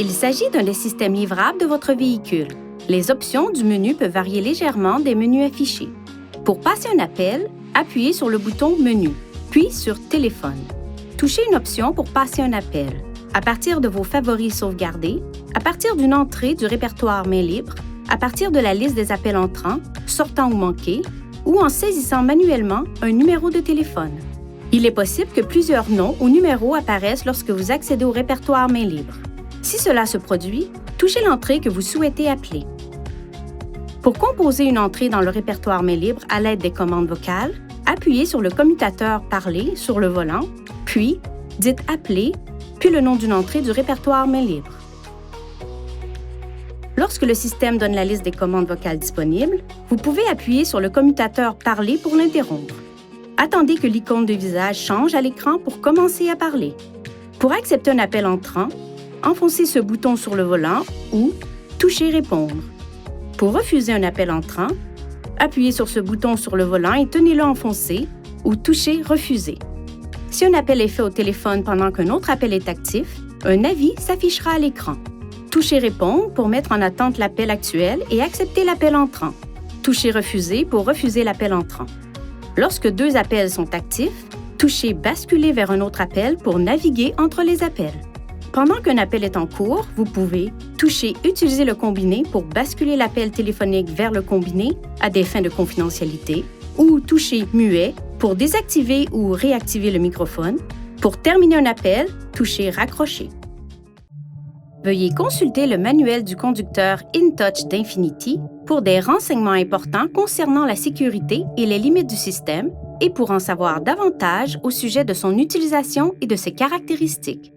Il s'agit d'un des systèmes livrables de votre véhicule. Les options du menu peuvent varier légèrement des menus affichés. Pour passer un appel, appuyez sur le bouton Menu, puis sur Téléphone. Touchez une option pour passer un appel. À partir de vos favoris sauvegardés, à partir d'une entrée du répertoire main libre, à partir de la liste des appels entrants, sortants ou manqués, ou en saisissant manuellement un numéro de téléphone. Il est possible que plusieurs noms ou numéros apparaissent lorsque vous accédez au répertoire main libre. Si cela se produit, touchez l'entrée que vous souhaitez appeler. Pour composer une entrée dans le répertoire main libre à l'aide des commandes vocales, appuyez sur le commutateur « Parler » sur le volant, puis dites « Appeler », puis le nom d'une entrée du répertoire main libre. Lorsque le système donne la liste des commandes vocales disponibles, vous pouvez appuyer sur le commutateur « Parler » pour l'interrompre. Attendez que l'icône de visage change à l'écran pour commencer à parler. Pour accepter un appel entrant, enfoncez ce bouton sur le volant ou touchez « Répondre ». Pour refuser un appel entrant, appuyez sur ce bouton sur le volant et tenez-le enfoncé ou touchez « Refuser ». Si un appel est fait au téléphone pendant qu'un autre appel est actif, un avis s'affichera à l'écran. Touchez « Répondre » pour mettre en attente l'appel actuel et accepter l'appel entrant. Touchez « Refuser » pour refuser l'appel entrant. Lorsque deux appels sont actifs, touchez « Basculer vers un autre appel » pour naviguer entre les appels. Pendant qu'un appel est en cours, vous pouvez toucher « Utiliser le combiné » pour basculer l'appel téléphonique vers le combiné à des fins de confidentialité ou toucher « Muet » pour désactiver ou réactiver le microphone. Pour terminer un appel, touchez « Raccrocher ». Veuillez consulter le manuel du conducteur InTouch d'Infinity pour des renseignements importants concernant la sécurité et les limites du système et pour en savoir davantage au sujet de son utilisation et de ses caractéristiques.